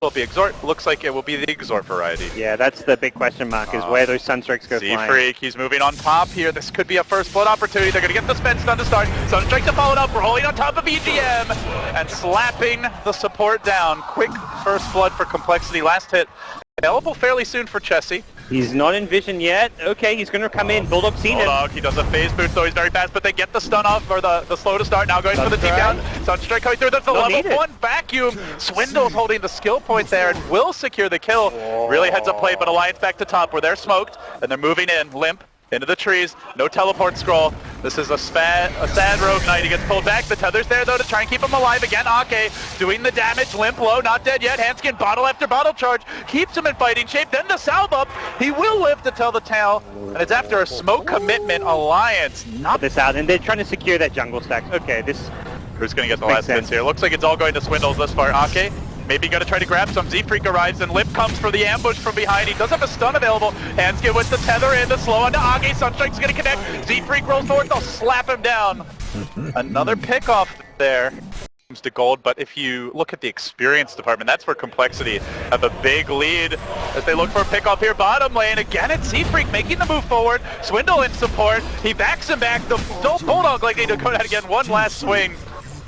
will be Exort. Looks like it will be the Exort variety. Yeah, that's the big question mark, is where those Sunstrikes go flying. Z-Freak, he's moving on top here. This could be a first blood opportunity. They're going to get the spin stun to start. Sunstrike to follow it up, rolling on top of EGM, and slapping the support down. Quick first blood for Complexity. Last hit available fairly soon for Chessie. He's not in vision yet. Okay, he's going to come in. Bulldog's seen him. Bulldog, he does a phase boot, though he's very fast, but they get the stun off, or the slow to start. Now going for the deep down. Sunstrike coming through. That's the level 1 vacuum. Swindle's holding the skill point there and will secure the kill. Really heads up play, but Alliance back to top where they're smoked, and they're moving in. Limp into the trees. No teleport scroll. This is a sad Rogue Knight. He gets pulled back. The tether's there, though, to try and keep him alive. Again, Ake doing the damage. Limp low, not dead yet. Hanskin, bottle after bottle charge. Keeps him in fighting shape. Then the salve up. He will live to tell the tale. And it's after a smoke commitment. Alliance not this out, and they're trying to secure that jungle stacks. Okay, this... Who's going to get the last hits here? Looks like it's all going to Swindles this far. Ake maybe going to try to grab some. Z-Freak arrives and Limp comes for the ambush from behind. He does have a stun available. Hanskin with the tether in, the slow onto Age. Sunstrike's going to connect. Z-Freak rolls forward. They'll slap him down. Another pickoff there. Comes to gold, but if you look at the experience department, that's where Complexity have a big lead as they look for a pickoff here. Bottom lane, again it's Z-Freak making the move forward. Swindle in support. He backs him back. The Bulldog likely to go down again. One last swing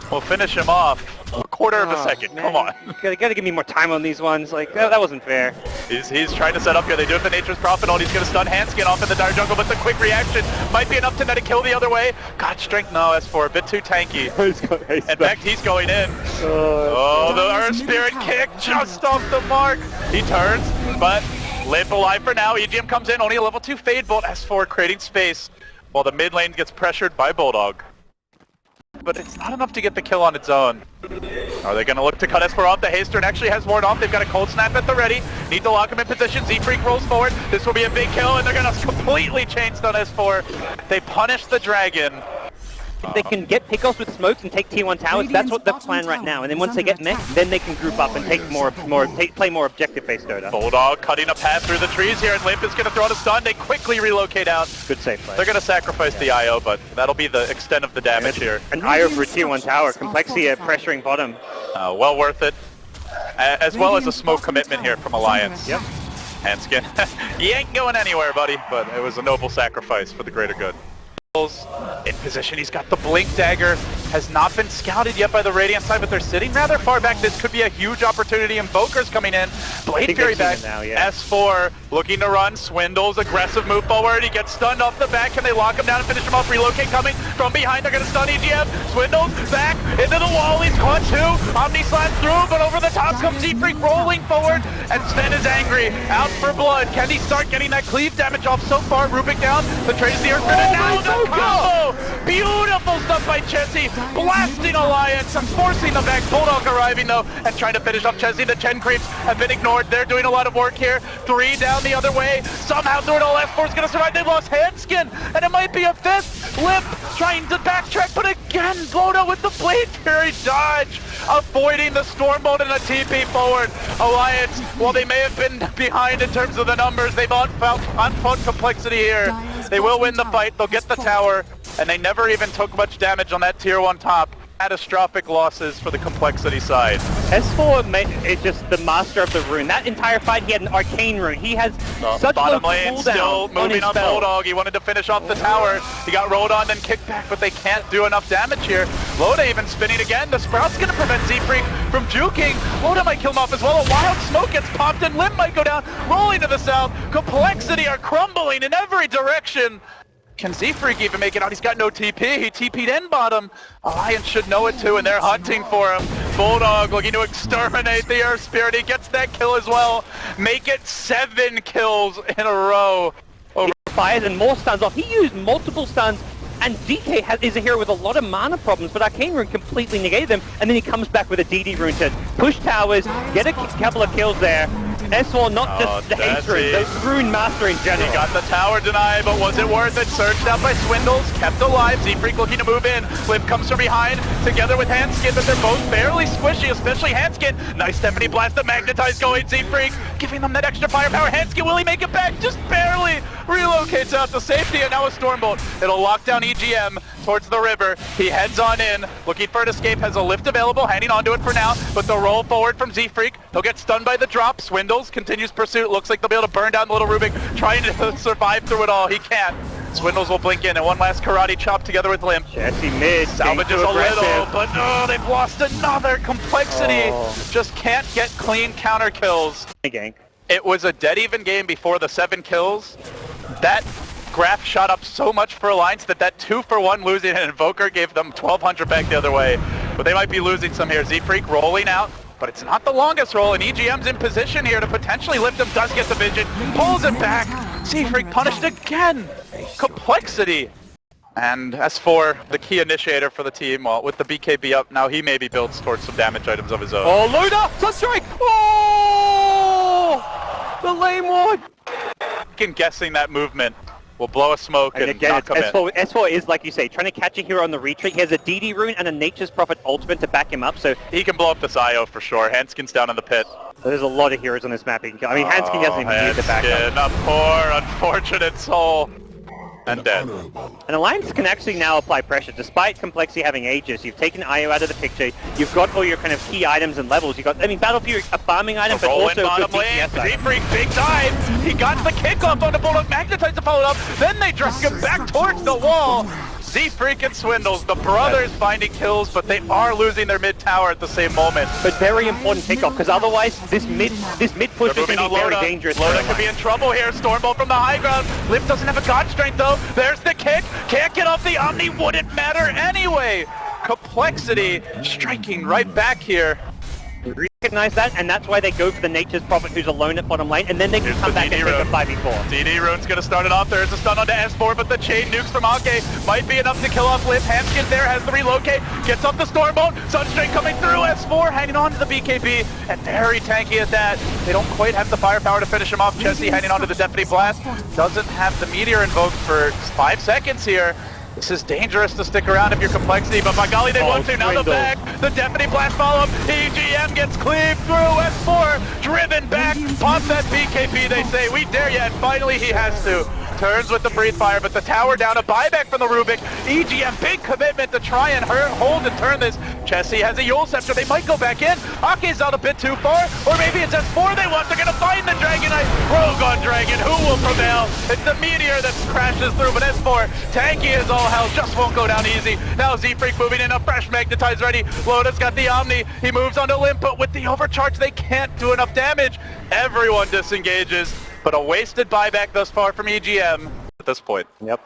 will finish him off. A quarter of a second, man. Come on. You gotta give me more time on these ones, like, that wasn't fair. He's trying to set up here. They do have the Nature's Prophet on. He's gonna stun Hanskin off in the dire jungle, but the quick reaction might be enough to net a kill the other way. God, strength, no, S4, a bit too tanky. In fact, he's going in. Oh, the Earth Spirit kick just off the mark. He turns, but Limp alive for now. EGM comes in, only a level 2 Fade Bolt. S4 creating space while the mid lane gets pressured by Bulldog. But it's not enough to get the kill on its own. Are they going to look to cut S4 off? The Haystern actually has ward off. They've got a cold snap at the ready. Need to lock him in position. Z-Freak rolls forward. This will be a big kill, and they're going to completely change on S4. They punish the dragon. If they can get pickoffs with smokes and take T1 towers, that's what the plan right now. And then once they get mech, then they can group up and take play more objective-based Dota. Bulldog cutting a path through the trees here, and Limp is going to throw out a stun. They quickly relocate out. Good save play. They're going to sacrifice the IO, but that'll be the extent of the damage here. An IO for a T1 tower. Complexity pressuring bottom. Well worth it. As well as a smoke commitment here from Alliance. Yep. Hanskin, he ain't going anywhere, buddy, but it was a noble sacrifice for the greater good. In position, he's got the Blink Dagger, has not been scouted yet by the Radiant side, but they're sitting rather far back. This could be a huge opportunity. Invoker's coming in, Blade Fury back, now, yeah. S4 looking to run, Swindle's aggressive move forward, he gets stunned off the back. Can they lock him down and finish him off? Relocate coming from behind, they're going to stun EGM. Swindle's back into the wall, he's caught too. Omni slash through, but over the top comes Z-Freak rolling forward, and Sven is angry, out for blood. Can he start getting that cleave damage off so far? Rubik down, the trade is the Earth Grid, and now the combo! Beautiful stuff by Chessie, blasting Alliance and forcing them back. Bulldog arriving though and trying to finish off Chessie. The 10 creeps have been ignored. They're doing a lot of work here. 3 down the other way. Somehow through it all. S4's gonna survive. They lost Hanskin and it might be a 5th. Limp trying to backtrack, but again Dota with the Blade Fury dodge, avoiding the Stormbolt and a TP forward. Alliance, while they may have been behind in terms of the numbers, they've unfought Complexity here. They will win the fight. They'll get the tower. And they never even took much damage on that tier 1 top. Catastrophic losses for the Complexity side. S4 is just the master of the rune. That entire fight, he had an arcane rune. He has such bottom low lane still moving on Bulldog. He wanted to finish off the tower. He got rolled on, then kicked back, but they can't do enough damage here. Loda even spinning again. The Sprout's going to prevent Z-Freak from juking. Loda might kill him off as well. A wild smoke gets popped and Limb might go down, rolling to the south. Complexity are crumbling in every direction. Can Z-Freak even make it out? He's got no TP. He TP'd in bottom. Alliance should know it too, and they're hunting for him. Bulldog looking to exterminate the Earth Spirit. He gets that kill as well. Make it 7 kills in a row. He fires and more stuns off. He used multiple stuns, and DK is a hero with a lot of mana problems, but Arcane Rune completely negated them, and then he comes back with a DD Rune to push towers, get a couple of kills there. S4 not just the hatred, the rune master in general. He got the tower denied, but was it worth it? Surged out by Swindles, kept alive. Z-Freak looking to move in. Flip comes from behind, together with Hanskin, but they're both barely squishy, especially Hanskin. Nice Stephanie blast, the magnetize going. Z-Freak giving them that extra firepower. Hanskin, will he make it back? Just barely relocates out to safety, and now a Stormbolt. It'll lock down EGM. towards the river. He heads on in, looking for an escape, has a lift available, hanging onto it for now, but the roll forward from Z-Freak, he'll get stunned by the drop. Swindles, continues pursuit, looks like they'll be able to burn down the little Rubik, trying to survive through it all. He can't. Swindles will blink in, and one last karate chop together with Limp. Jesse missed. Salvages a little, but oh, they've lost another. Complexity just can't get clean counter kills. Gank. It was a dead even game before the 7 kills. That graph shot up so much for Alliance that 2-for-1 losing an Invoker gave them 1200 back the other way. But they might be losing some here. Z-Freak rolling out, but it's not the longest roll, and EGM's in position here to potentially lift him, does get the vision, pulls it back. Z-Freak punished again. Complexity. And S4, the key initiator for the team, well, with the BKB up, now he maybe builds towards some damage items of his own. Oh, Luna! Sunstrike! Oh! The lame one! Guessing that movement will blow a smoke and again, not commit. S4 is, like you say, trying to catch a hero on the retreat. He has a DD rune and a Nature's Prophet ultimate to back him up, so... He can blow up this IO for sure. Hanskin's down in the pit. There's a lot of heroes on this map he can kill. I mean, Hanskin doesn't even need the backup. A poor, unfortunate soul. And dead. And Alliance can actually now apply pressure. Despite Complexity having Aegis, you've taken IO out of the picture, you've got all your kind of key items and levels. You've got, I mean, Battle Fury, a farming item, but also a good DPS item. Z-Freak, big dive! He got the kickoff on the Bulldog, Magnetites to follow up, then they drag him back towards the wall! Z-Freak and Swindles, the brothers finding kills, but they are losing their mid tower at the same moment. But very important kickoff, because otherwise this mid push is going to be very dangerous. Loda could be in trouble here. Stormbolt from the high ground. Limp doesn't have a god strength though. There's the kick. Can't get off the Omni. Wouldn't matter anyway. Complexity striking right back here. Recognize that, and that's why they go for the Nature's Prophet who's alone at bottom lane, and then they can come back and take a 5v4. DD Rune's gonna start it off. There's a stun onto S4, but the chain nukes from Ake might be enough to kill off Limp. Hanskin there has the relocate, gets up the Stormbolt. Sunstrike coming through. S4 hanging on to the BKB, and very tanky at that. They don't quite have the firepower to finish him off. Jesse hanging on to the Deafening Blast. Doesn't have the Meteor invoked for 5 seconds here. This is dangerous to stick around if you're Complexity, but by golly, they want to. Now the back, the Deafening Blast follow-up. EGM gets cleaved through. S4 driven back. Pop that BKB, they say. We dare you, and finally he has to. Turns with the Breathe Fire, but the tower down. A buyback from the Rubik. EGM, big commitment to try and hold and turn this. Chessie has a Yule Scepter. They might go back in. Ake's out a bit too far, or maybe it's S4 they want. They're going to find the Dragonite. Rogue on Dragon. Who will prevail? It's the Meteor that crashes through, but S4, tanky as all hell, just won't go down easy. Now Z-Freak moving in. A fresh Magnetize ready. Loda's got the Omni. He moves onto Limp, but with the overcharge, they can't do enough damage. Everyone disengages. But a wasted buyback thus far from EGM at this point. Yep.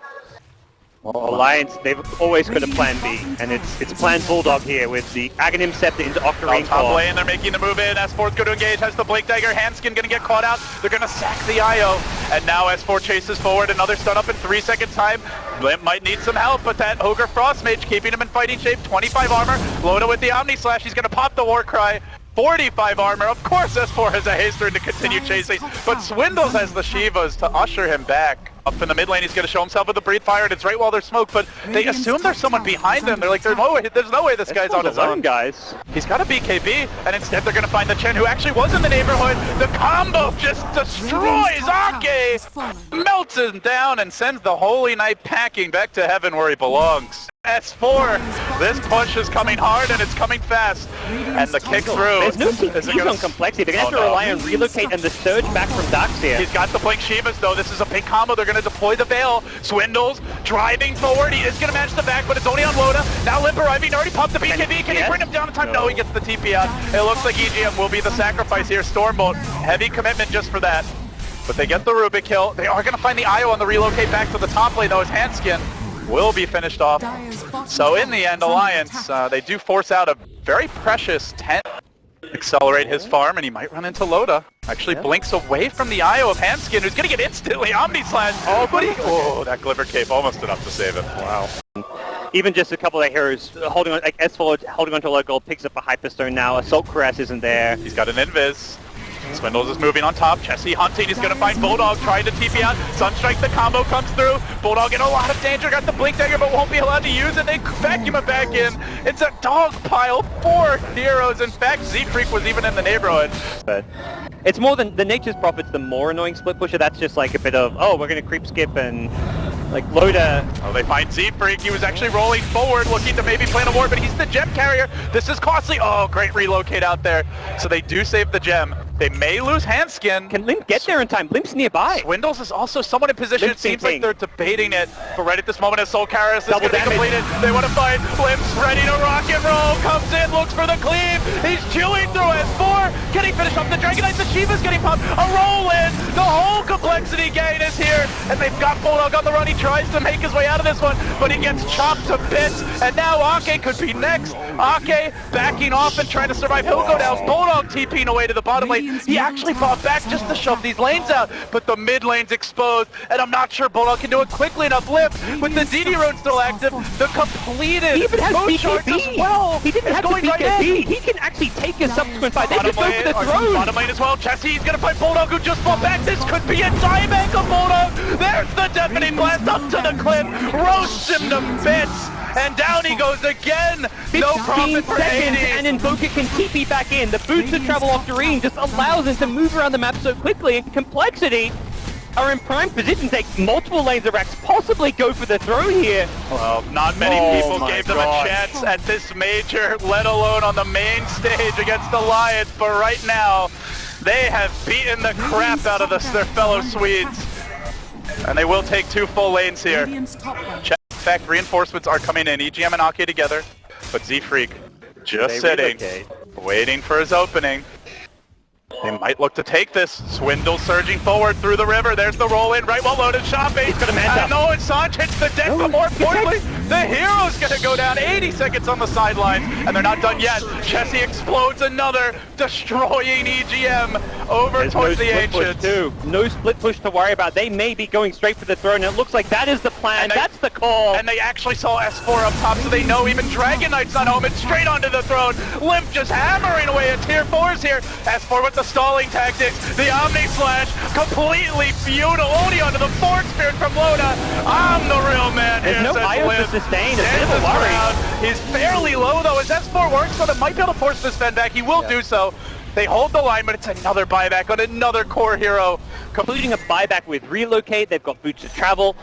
Well, Alliance, they've always got a plan B, and it's plan Bulldog here with the Aghanim Scepter into Octarine top core. lane, they're making the move in. S4's going to engage, has the Blink Dagger. Hanskin going to get caught out. They're going to sack the IO. And now S4 chases forward. Another stun up in 3 seconds time. Limp might need some help, but that Ogre Frostmage keeping him in fighting shape. 25 armor. Loda with the Omni Slash. He's going to pop the Warcry. 45 armor. Of course S4 has a haster to continue chasing, but Swindles has the Shivas to usher him back. Up in the mid lane, he's going to show himself with the Breathe Fire, and it's right while there's smoke, but they assume there's someone behind him. They're like, there's no way this guy's on his own. Guys. He's got a BKB, and instead they're going to find the Chen, who actually was in the neighborhood. The combo just destroys Ake, melts him down, and sends the Holy Knight packing back to heaven where he belongs. S4, this push is coming hard and it's coming fast, and the kick through. There's no TPs on Complexity. They're going to have to rely on Relocate and the surge back from Darkseer. He's got the Blink Shivas though. This is a big combo. They're going to deploy the Veil. Swindles driving forward. He is going to match the back, but it's only on Loda. Now Limp arriving. Already popped the BKB. Can he bring him down in time? No, he gets the TP out. It looks like EGM will be the sacrifice here. Stormbolt, heavy commitment just for that. But they get the Rubik kill. They are going to find the IO on the relocate back to the top lane though, as Hanskin will be finished off. So in the end, Alliance, they do force out a very precious 10. Accelerate his farm, and he might run into Loda. Actually blinks away from the IO of Hanskin, who's going to get instantly Omni Slash. Oh, but that Glimmer Cape almost enough to save him. Wow. Even just a couple of heroes holding on, like S4 holding on to a low gold, picks up a Hyperstone now. Assault Caress isn't there. He's got an Invis. Swindles is moving on top. Chessie hunting. He's going to find Bulldog, trying to TP out. Sunstrike, the combo comes through. Bulldog in a lot of danger. Got the Blink Dagger, but won't be allowed to use it. They vacuum it back in. It's a dog pile. 4 heroes. In fact, Z-Freak was even in the neighborhood. But it's more than the Nature's Prophet's the more annoying split pusher. That's just like a bit of, oh, we're going to creep skip and Like, Loda... Oh, they find Z-Freak. He was actually rolling forward, looking to maybe plan a war, but he's the gem carrier. This is costly. Oh, great relocate out there. So they do save the gem. They may lose Handskin. Can Limp get there in time? Limp's nearby. Swindles is also somewhat in position. Limp's It seems thinking. like they're debating it. But right at this moment, as Soul Karis is Double going to be damage. completed, they want to fight. Limp's ready to rock and roll. Comes in, looks for the cleave. He's chewing through S4. Can he finish off the Dragonite? The Shiva's getting popped. A roll in. The whole complexity gain is here. And they've got Bulldog on the run. He tries to make his way out of this one, but he gets chopped to bits. And now Ake could be next. Ake backing off and trying to survive. He'll go down. Bulldog TPing away to the bottom lane. He actually fought back just to shove these lanes out, but the mid lane's exposed, and I'm not sure Bulldog can do it quickly enough. Limp, with the DD rune still active, the completed He even has mode charge as BKB. well. He didn't is have the going right BKB. in. He can actually take a subsequent fight. They could Bottom go lane, for the throne. bottom lane as well. Chessie's gonna fight Bulldog, who just fought back. This could be a time bank of Bulldog. There's the deafening blast up to the cliff, roasts him to bits. And down he goes again. No 15 profit for seconds, 80. and Invoker can TP back in. The boots to travel off Doreen just allows him to move around the map so quickly, and Complexity are in prime position to take multiple lanes of Rex, possibly go for the throne here. Well, not many people my gave them God. a chance at this major, let alone on the main stage against Alliance, but right now, they have beaten the crap out of their fellow Swedes. And they will take 2 full lanes here. Check. In fact, reinforcements are coming in. EGM and Ake together, but Z-Freak just sitting, waiting for his opening. They might look to take this. Swindle surging forward through the river. There's the roll in right while loaded shopping. And Nolan Sanch hits the deck, but more importantly, the hero's gonna go down. 80 seconds on the sidelines, and they're not done yet. Chessie explodes another, destroying EGM over towards the Ancients. No split push to worry about. They may be going straight for the throne, and it looks like that is the plan. That's the call. And they actually saw S4 up top, so they know even Dragon Knight's not home. It's straight onto the throne. Limp just hammering away at tier 4s here. S4 with the stalling tactics. The Omni Slash completely futile. Only onto the Force Spirit from Loda. I'm the real man here. There's no IO to sustain. It's a bit of a worry. He's fairly low though as S4 works, so they might be able to force this Fen back. He will do so. They hold the line, but it's another buyback on another core hero. Completing a buyback with relocate. They've got boots to travel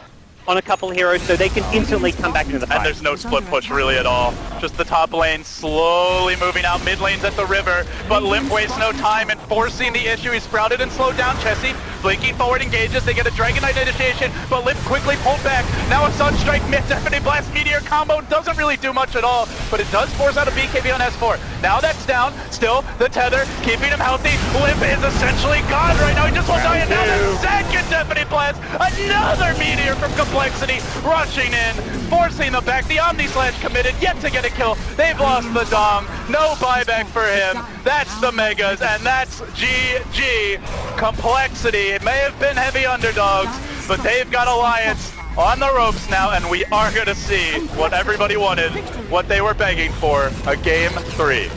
on a couple of heroes, so they can instantly come back into the fight. And there's no split push really at all. Just the top lane slowly moving out. Mid lane's at the river, but Limp wastes no time in forcing the issue. He sprouted and slowed down Chessie. Blinking forward engages. They get a Dragon Knight initiation, but Limp quickly pulled back. Now a Sunstrike mid-deafening blast meteor combo doesn't really do much at all, but it does force out a BKB on S4. Now that's down. Still the tether, keeping him healthy. Limp is essentially gone right now. He just won't die. And now the second deafening blast. Another meteor from Complexity rushing in, forcing them back. The Omni Slash committed, yet to get a kill. They've lost the Dom. No buyback for him. That's the Megas, and that's GG. Complexity. It may have been heavy underdogs, but they've got Alliance on the ropes now, and we are going to see what everybody wanted, what they were begging for, a Game 3.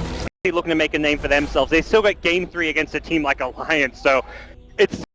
Looking to make a name for themselves. They still got Game 3 against a team like Alliance, so it's